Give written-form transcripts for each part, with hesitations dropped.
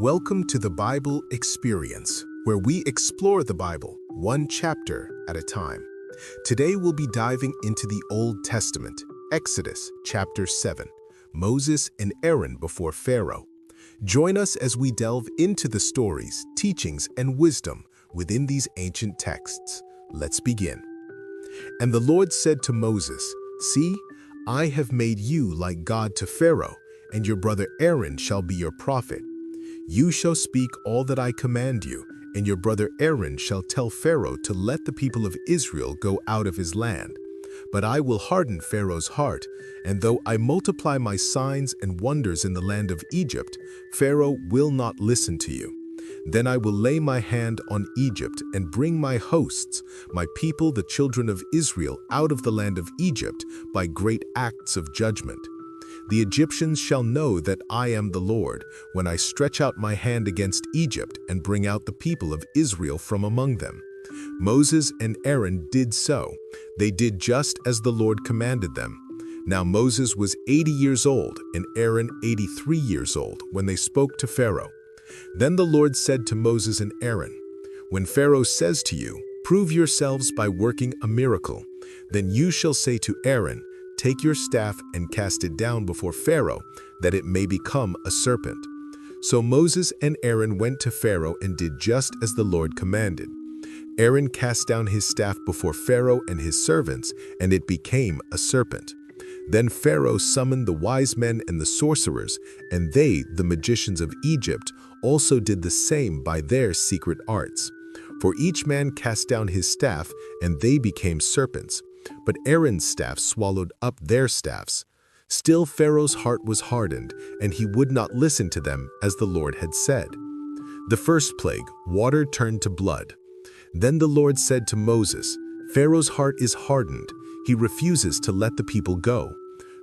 Welcome to the Bible Experience, where we explore the Bible one chapter at a time. Today we'll be diving into the Old Testament, Exodus chapter 7, Moses and Aaron before Pharaoh. Join us as we delve into the stories, teachings, and wisdom within these ancient texts. Let's begin. And the Lord said to Moses, "See, I have made you like God to Pharaoh, and your brother Aaron shall be your prophet. You shall speak all that I command you, and your brother Aaron shall tell Pharaoh to let the people of Israel go out of his land. But I will harden Pharaoh's heart, and though I multiply my signs and wonders in the land of Egypt, Pharaoh will not listen to you. Then I will lay my hand on Egypt and bring my hosts, my people, the children of Israel, out of the land of Egypt by great acts of judgment. The Egyptians shall know that I am the Lord, when I stretch out my hand against Egypt and bring out the people of Israel from among them." Moses and Aaron did so. They did just as the Lord commanded them. Now Moses was 80 years old and Aaron 83 years old when they spoke to Pharaoh. Then the Lord said to Moses and Aaron, "When Pharaoh says to you, 'Prove yourselves by working a miracle,' then you shall say to Aaron, 'Take your staff and cast it down before Pharaoh, that it may become a serpent.'" So Moses and Aaron went to Pharaoh and did just as the Lord commanded. Aaron cast down his staff before Pharaoh and his servants, and it became a serpent. Then Pharaoh summoned the wise men and the sorcerers, and they, the magicians of Egypt, also did the same by their secret arts. For each man cast down his staff, and they became serpents. But Aaron's staff swallowed up their staffs. Still Pharaoh's heart was hardened, and he would not listen to them as the Lord had said. The first plague, water turned to blood. Then the Lord said to Moses, "Pharaoh's heart is hardened. He refuses to let the people go.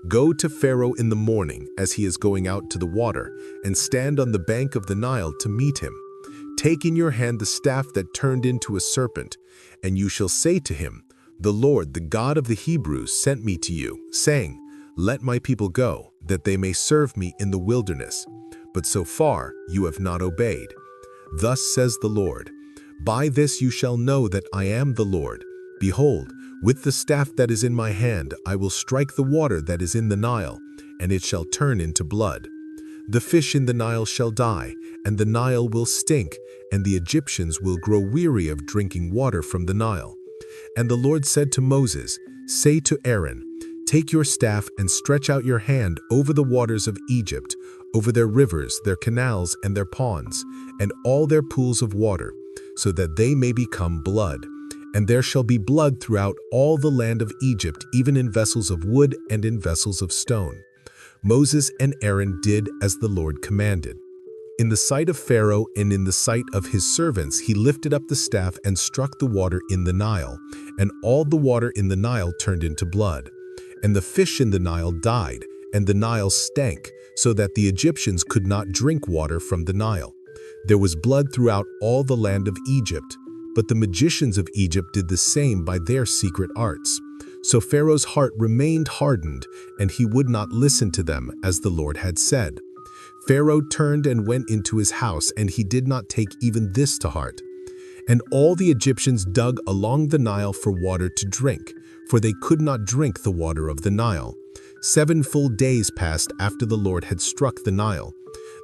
Go to Pharaoh in the morning as he is going out to the water, and stand on the bank of the Nile to meet him. Take in your hand the staff that turned into a serpent, and you shall say to him, 'The Lord, the God of the Hebrews, sent me to you, saying, Let my people go, that they may serve me in the wilderness. But so far you have not obeyed. Thus says the Lord, By this you shall know that I am the Lord. Behold, with the staff that is in my hand I will strike the water that is in the Nile, and it shall turn into blood. The fish in the Nile shall die, and the Nile will stink, and the Egyptians will grow weary of drinking water from the Nile.' And the Lord said to Moses, 'Say to Aaron, Take your staff and stretch out your hand over the waters of Egypt, over their rivers, their canals, and their ponds, and all their pools of water, so that they may become blood. And there shall be blood throughout all the land of Egypt, even in vessels of wood and in vessels of stone.' Moses and Aaron did as the Lord commanded. In the sight of Pharaoh and in the sight of his servants, he lifted up the staff and struck the water in the Nile, and all the water in the Nile turned into blood. And the fish in the Nile died, and the Nile stank, so that the Egyptians could not drink water from the Nile. There was blood throughout all the land of Egypt, but the magicians of Egypt did the same by their secret arts. So Pharaoh's heart remained hardened, and he would not listen to them as the Lord had said. Pharaoh turned and went into his house, and he did not take even this to heart. And all the Egyptians dug along the Nile for water to drink, for they could not drink the water of the Nile. 7 full days passed after the Lord had struck the Nile.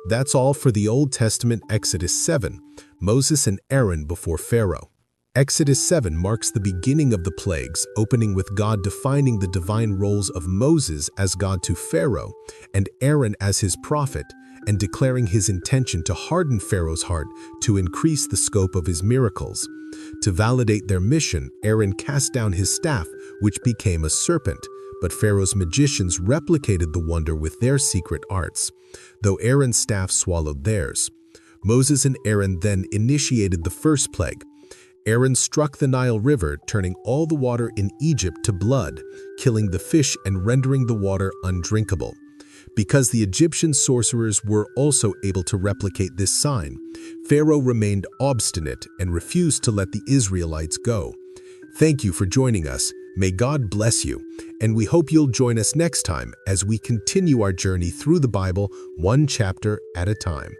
That's all for the Old Testament. Exodus 7, Moses and Aaron before Pharaoh. Exodus 7 marks the beginning of the plagues, opening with God defining the divine roles of Moses as God to Pharaoh and Aaron as his prophet, and declaring his intention to harden Pharaoh's heart to increase the scope of his miracles. To validate their mission, Aaron cast down his staff, which became a serpent, but Pharaoh's magicians replicated the wonder with their secret arts, though Aaron's staff swallowed theirs. Moses and Aaron then initiated the first plague. Aaron struck the Nile River, turning all the water in Egypt to blood, killing the fish and rendering the water undrinkable. Because the Egyptian sorcerers were also able to replicate this sign, Pharaoh remained obstinate and refused to let the Israelites go. Thank you for joining us. May God bless you, and we hope you'll join us next time as we continue our journey through the Bible one chapter at a time.